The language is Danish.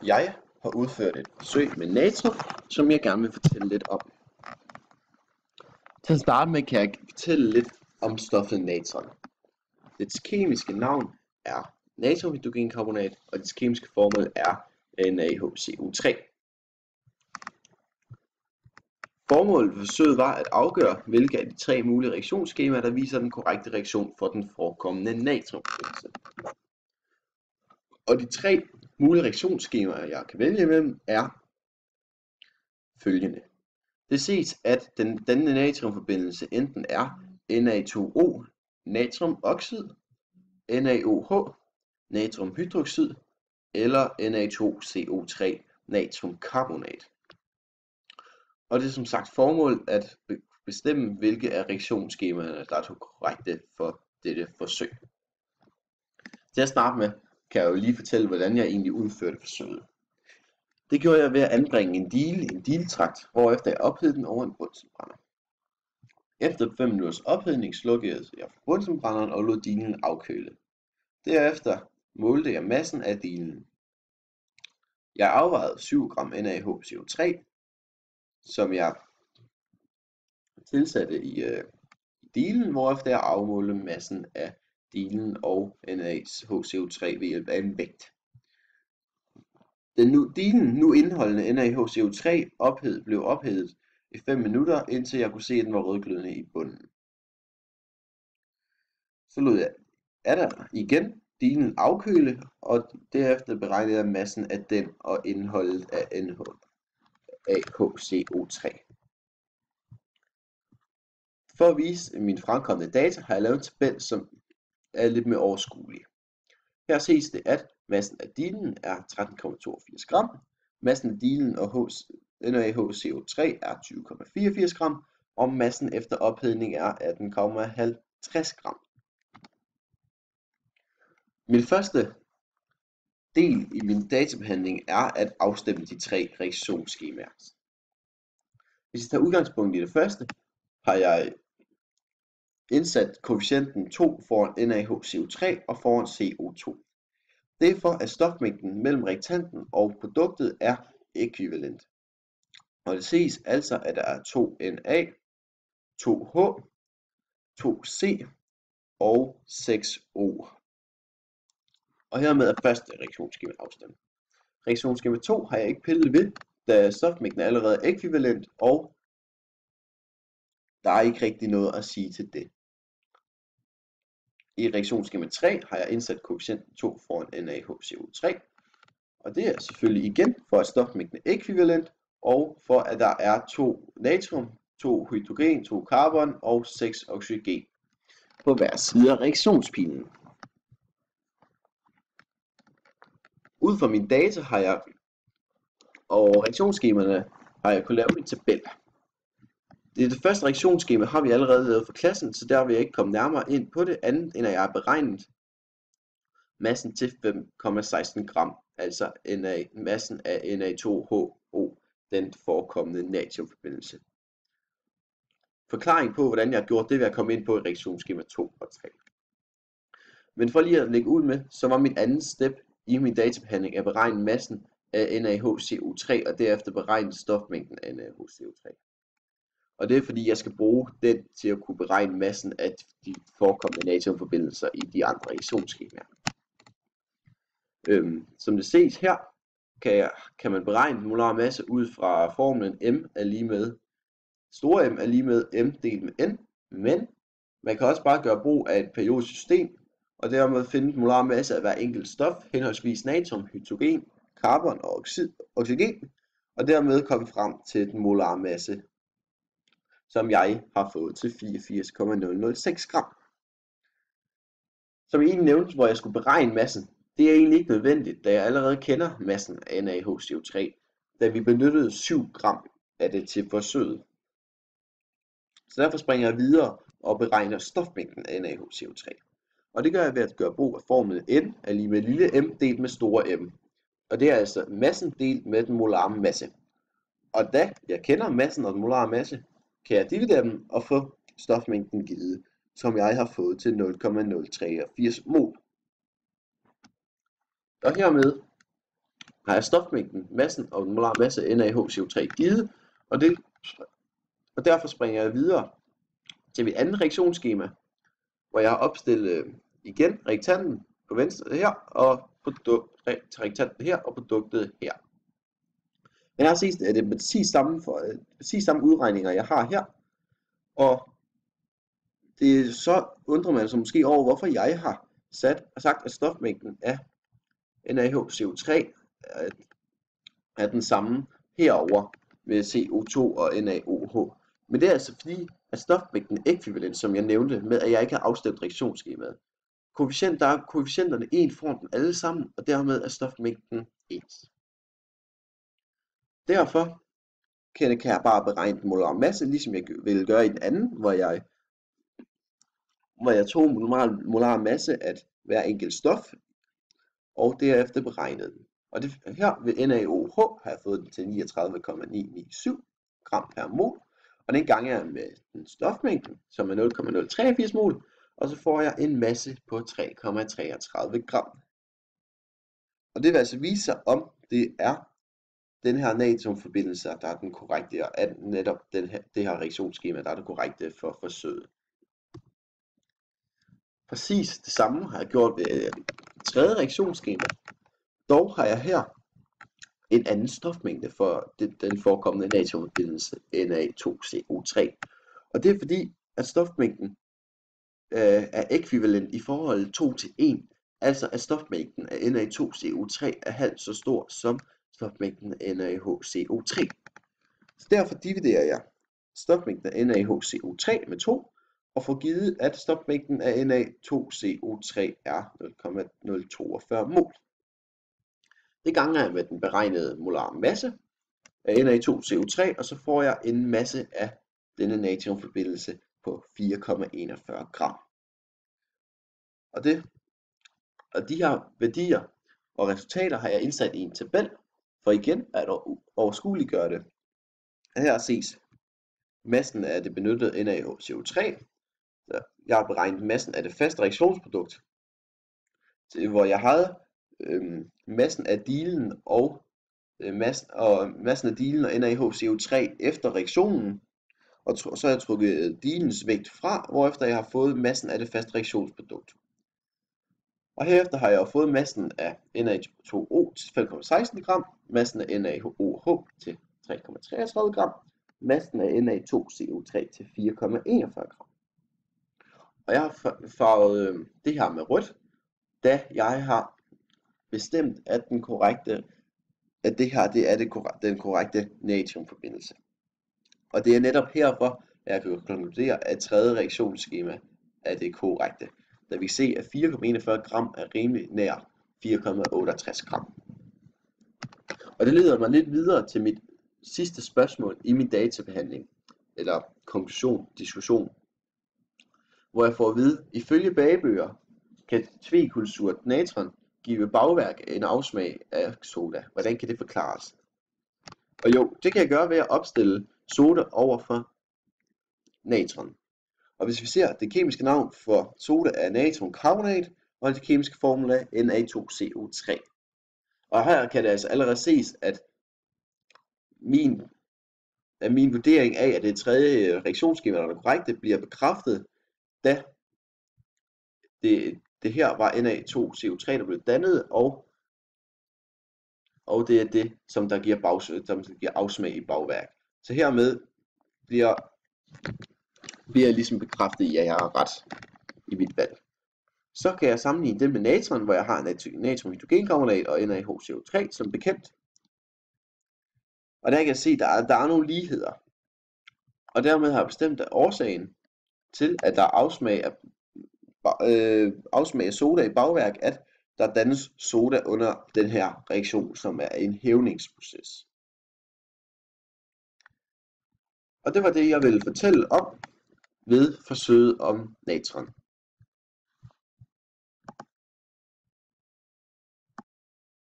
Jeg har udført et forsøg med natrium, som jeg gerne vil fortælle lidt om. Til at starte med kan jeg fortælle lidt om stoffet natron. Dets kemiske navn er natriumhydrogenkarbonat, og dets kemiske formel er NaHCO3. Formålet med forsøget var at afgøre, hvilke af de tre mulige reaktionsskemaer, der viser den korrekte reaktion for den forekommende natriumforbindelse. Og de tre mulige reaktionsskemaer, jeg kan vælge imellem, er følgende. Det ses, at denne natriumforbindelse enten er Na2O, natriumoxid, NaOH, natriumhydroxid eller Na2CO3, natriumkarbonat. Og det er som sagt formålet at bestemme, hvilke af reaktionsskemaerne, der er korrekte for dette forsøg. Til at starte med, kan jeg jo lige fortælle, hvordan jeg egentlig udførte forsøget. Det gjorde jeg ved at anbringe en dieltrakt, hvorefter jeg ophedede den over en bunsenbrænder. Efter 5 minutters ophedning slukkede jeg for bunsenbrænderen og lod dielen afkøle. Derefter målte jeg massen af dielen. Jeg afvejede 7 gram NaHCO3, som jeg tilsatte i dielen, hvorefter jeg afmålte massen af dielen og NaHCO3 ved hjælp af en vægt. Dielen nu indeholdende NaHCO3 blev ophedet i 5 minutter, indtil jeg kunne se, at den var rødglødende i bunden. Så lod jeg igen dielen afkøle, og derefter beregnede jeg massen af den og indholdet af NaHCO3. For at vise mine fremkomne data har jeg lavet en tabel, som er lidt mere overskuelig. Her ses det, at massen af dielen er 13,82 gram, massen af dielen og NaHCO3 er 20,84 gram, og massen efter ophedning er 18,50 gram. Min første del i min databehandling er at afstemme de tre reaktionsskemaer. Hvis jeg tager udgangspunkt i det første, har jeg indsat koefficienten 2 foran NaHCO3 og foran CO2. Det er for, at stofmængden mellem reaktanten og produktet er ækvivalent. Og det ses altså, at der er 2Na, 2H, 2C og 6O. Og hermed er første reaktionsskema afstemt. Reaktionsskema 2 har jeg ikke pillet ved, da stofmængden er allerede ækvivalent, og der er ikke rigtig noget at sige til det. I reaktionsskema 3 har jeg indsat koefficienten 2 foran NaHCO3, og det er selvfølgelig igen for, at stofmængden er ækvivalent, og for at der er 2 natrium, 2 hydrogen, 2 carbon og 6 oxygen på hver side af reaktionspilen. Ud fra mine data og reaktionsskemaerne har jeg kunnet lave en tabel. Det første reaktionsskema har vi allerede lavet for klassen, så der vil jeg ikke komme nærmere ind på det andet, end at jeg har beregnet massen til 5,16 gram, altså massen af Na2HO, den forekommende natriumforbindelse. Forklaring på, hvordan jeg har gjort det, vil jeg komme ind på i reaktionsskema 2 og 3. Men for lige at lægge ud med, så var mit andet step i min databehandling at beregne massen af NaHCO3 og derefter beregne stofmængden af NaHCO3. Og det er fordi, jeg skal bruge den til at kunne beregne massen af de forekommende natriumforbindelser i de andre reaktionsskemaer. Som det ses her, kan man beregne den molare masse ud fra formlen M er lige med store M er lige med M delt med N, men man kan også bare gøre brug af et periodisk system, og dermed finde den molare masse af hver enkelt stof, henholdsvis natrium, hydrogen, carbon og oxygen, og dermed komme frem til den molare masse, som jeg har fået til 84,006 gram. Som jeg egentlig nævnte, hvor jeg skulle beregne massen, det er egentlig ikke nødvendigt, da jeg allerede kender massen af NaHCO3, da vi benyttede 7 gram af det til forsøget. Så derfor springer jeg videre og beregner stofmængden af NaHCO3. Og det gør jeg ved at gøre brug af formlen N er lige med lille m delt med store M. Og det er altså massen delt med den molare masse. Og da jeg kender massen og den molare masse, kan jeg dividere dem og få stofmængden givet, som jeg har fået til 0,083 mol. Og hermed har jeg stofmængden, massen og den molare masse NaHCO3 givet, og derfor springer jeg videre til mit andet reaktionsskema, hvor jeg har opstillet igen reaktanten på venstre her, og reaktanten her, og produktet her. Men her ses det, at det er præcis samme udregninger, jeg har her, og det så undrer man sig måske over, hvorfor jeg har sagt, at stofmængden af NaHCO3 er den samme herover med CO2 og NaOH. Men det er altså fordi, at stofmængden er ekvivalent, som jeg nævnte, med at jeg ikke har afstemt reaktionsskemaet. Koefficienterne 1 får dem alle sammen, og dermed er stofmængden ens. Derfor kan jeg bare beregne den molare masse, ligesom jeg ville gøre i den anden, hvor jeg tog molar masse af hver enkelt stof, og derefter beregnede den. Og det, her ved NaOH har jeg fået den til 39,997 gram per mol, og den ganger jeg med den stofmængden, som er 0,083 mol, og så får jeg en masse på 3,33 gram. Og det vil altså vise sig, om det er den her natriumforbindelse, der er den korrekte, og er netop det her reaktionsskema, der er det korrekte for forsøget. Præcis det samme har jeg gjort ved tredje reaktionsskema. Dog har jeg her en anden stofmængde for den forekommende natriumforbindelse Na2CO3. Og det er fordi, at stofmængden er ekvivalent i forhold 2 til 1. Altså at stofmængden af Na2CO3 er halvt så stor som stofmængden af NaHCO3. Så derfor dividerer jeg stofmængden af NaHCO3 med 2, og får givet, at stofmængden af Na2CO3 er 0,042 mol. Det ganger jeg med den beregnede molare masse af Na2CO3, og så får jeg en masse af denne natriumforbindelse på 4,41 gram. Og de her værdier og resultater har jeg indsat i en tabel, for igen at overskueliggøre det. Her ses massen af det benyttede NaHCO3. Jeg har beregnet massen af det faste reaktionsprodukt, hvor jeg havde massen af dilen og massen af dilen og NaHCO3 efter reaktionen, og så har jeg trukket dilens vægt fra, hvorefter jeg har fået massen af det faste reaktionsprodukt. Og herefter har jeg fået massen af Na2O til 5,16 gram, massen af NaOH til 3,33 gram, massen af Na2CO3 til 4,41 gram. Og jeg har farvet det her med rødt, da jeg har bestemt, at det her det er den korrekte natriumforbindelse. Og det er netop herfor, at jeg kan konkludere, at tredje reaktionsskema er det korrekte, da vi ser, at 4,41 gram er rimelig nær 4,68 gram. Og det leder mig lidt videre til mit sidste spørgsmål i min databehandling, eller diskussion, hvor jeg får at vide, ifølge bagebøger kan tvekulsurt natron give bagværk en afsmag af soda. Hvordan kan det forklares? Og jo, det kan jeg gøre ved at opstille soda over for natron. Og hvis vi ser, det kemiske navn for soda er natriumkarbonat, og det kemiske formula er Na2CO3. Og her kan det altså allerede ses, at min vurdering af, at det tredje reaktionsskema, der er korrekte, bliver bekræftet, da det her var Na2CO3, der blev dannet, og det er det, som der giver afsmag i bagværk. Så hermed bliver jeg ligesom bekræftet i, at jeg har ret i mit valg. Så kan jeg sammenligne det med natron, hvor jeg har natriumhydrogenkarbonat og NaHCO3 som bekendt. Og der kan jeg se, at der er nogle ligheder. Og dermed har jeg bestemt, at årsagen til, at der er afsmag af soda i bagværk, at der dannes soda under den her reaktion, som er en hævningsproces. Og det var det, jeg ville fortælle om ved forsøget om natron.